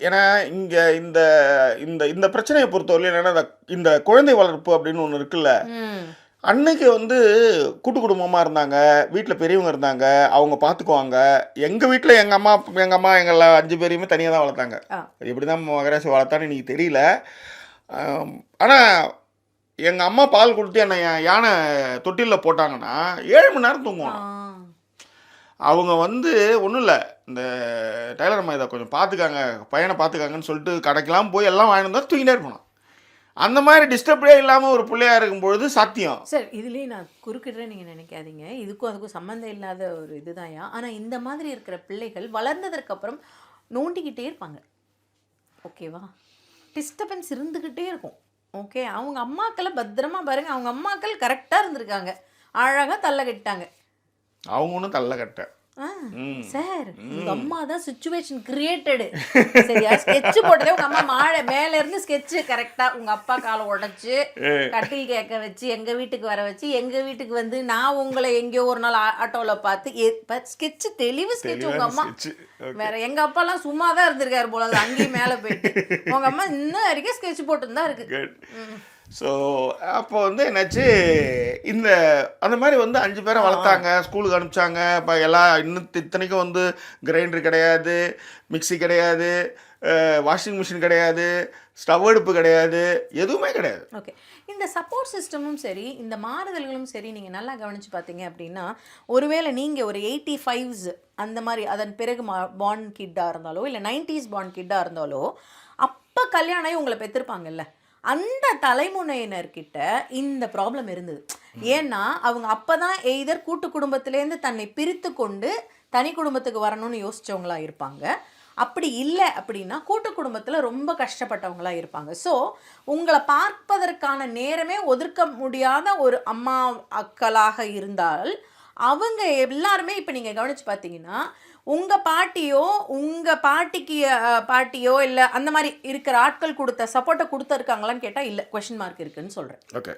ஏன்னா இங்க இந்த இந்த இந்த பிரச்சனையை பொறுத்தவரையிலும் என்னன்னா இந்த குழந்தை வளர்ப்பு அப்படின்னு ஒன்று இருக்குல்ல. ம். அன்னைக்கு வந்து கூட்டு குடும்பமாக இருந்தாங்க, வீட்டில் பெரியவங்க இருந்தாங்க, அவங்க பார்த்துக்குவாங்க. எங்கள் வீட்டில் எங்கள் அம்மா எங்களை 5 பேரையுமே தனியாக தான் வளர்த்தாங்க. ஆ. எப்படி தான் மகராசி வளர்த்தான்னு எனக்கு தெரியல. ஆனால் எங்கள் அம்மா பால் கொடுத்து என்னை யானை தொட்டிலில் போட்டாங்கன்னா 7 மணி நேரம் ஆ. தூங்குவான். அவங்க வந்து ஒன்றும் இல்லை, இந்த டெய்லர் அம்மா இதை கொஞ்சம் பார்த்துக்காங்க, பையனை பார்த்துக்காங்கன்னு சொல்லிட்டு கடைக்கெல்லாம் போய் எல்லாம் வாங்கிட்டு வந்தால் தூங்கிட்டே இருப்பான். அந்த மாதிரி டிஸ்டர்பே இல்லாமல் ஒரு பிள்ளையா இருக்கும்பொழுது சாத்தியம். சார் இதுலேயே நான் குறுக்கிடுறேன் நீங்கள் நினைக்காதீங்க, இதுக்கும் அதுக்கும் சம்மந்தம் இல்லாத ஒரு இதுதான்யா. ஆனால் இந்த மாதிரி இருக்கிற பிள்ளைகள் வளர்ந்ததற்கப்புறம் நோண்டிக்கிட்டே இருப்பாங்க. ஓகேவா? டிஸ்டர்பன்ஸ் இருந்துக்கிட்டே இருக்கும். ஓகே, அவங்க அம்மாக்களை பத்திரமா பாருங்கள். அவங்க அம்மாக்கள் கரெக்டாக இருந்திருக்காங்க, அழகாக தள்ள கட்டாங்க. அவங்க ஒன்றும் தள்ள கட்ட. சார் உங்க அம்மா தான் சுச்சுவேஷன் கிரியேட்டடு. சரியா? ஸ்கெட்ச் போட்டதே உங்க அம்மா மேல இருந்து ஸ்கெட்ச் கரெக்டா உங்க அப்பா காலை உடைச்சு கட்டில் கேட்க வச்சு எங்க வீட்டுக்கு வர வச்சு எங்க வீட்டுக்கு வந்து நான் உங்களை எங்கேயோ ஒரு நாள் ஆட்டோல பார்த்து ஸ்கெட்ச் தெளிவு ஸ்கெட்ச் உங்க அம்மா. வேற எங்க அப்பா எல்லாம் சும்மா தான் இருந்திருக்காரு போல, அங்கேயும் மேல போயிட்டு உங்க அம்மா இன்னும் வரைக்கும் ஸ்கெட்ச் போட்டு தான் இருக்கு. ஸோ அப்போ வந்து என்னாச்சு, இந்த அந்த மாதிரி வந்து 5 பேரை வளர்த்தாங்க, ஸ்கூலுக்கு அனுப்பிச்சாங்க. இப்போ எல்லாம் இன்னும் இத்தனைக்கும் வந்து கிரைண்டர் கிடையாது, மிக்சி கிடையாது, வாஷிங் மிஷின் கிடையாது, ஸ்டவ் அடுப்பு கிடையாது, எதுவுமே கிடையாது. ஓகே, இந்த சப்போர்ட் சிஸ்டமும் சரி, இந்த மாறுதல்களும் சரி, நீங்கள் நல்லா கவனித்து பார்த்தீங்க அப்படின்னா, ஒருவேளை நீங்கள் ஒரு 85s அந்த மாதிரி அதன் பிறகு பார்ன் கிட்டாக இருந்தாலோ இல்லை 90s பார்ன் கிட்டாக இருந்தாலோ அப்போ கல்யாணம் ஆகி உங்களை பெற்றிருப்பாங்கல்ல, அந்த தலைமுறையினர்கிட்ட இந்த ப்ராப்ளம் இருந்தது. ஏன்னா அவங்க அப்போ தான் எய்தர் கூட்டு குடும்பத்திலேருந்து தன்னை பிரித்து கொண்டு தனி குடும்பத்துக்கு வரணும்னு யோசித்தவங்களா இருப்பாங்க. அப்படி இல்லை அப்படின்னா கூட்டு குடும்பத்தில் ரொம்ப கஷ்டப்பட்டவங்களா இருப்பாங்க. ஸோ உங்களை பார்ப்பதற்கான நேரமே ஒதுக்க முடியாத ஒரு அம்மா அக்களாக இருந்தால் அவங்க எல்லாருமே இப்போ நீங்கள் கவனித்து பார்த்தீங்கன்னா உங்கள் பாட்டியோ உங்கள் பாட்டியோ இல்லை அந்த மாதிரி இருக்கிற ஆட்கள் கொடுத்த சப்போர்ட்டை கொடுத்துருக்காங்களான்னு கேட்டால் இல்லை, கொஷின் மார்க் இருக்குன்னு சொல்கிறேன். ஓகே,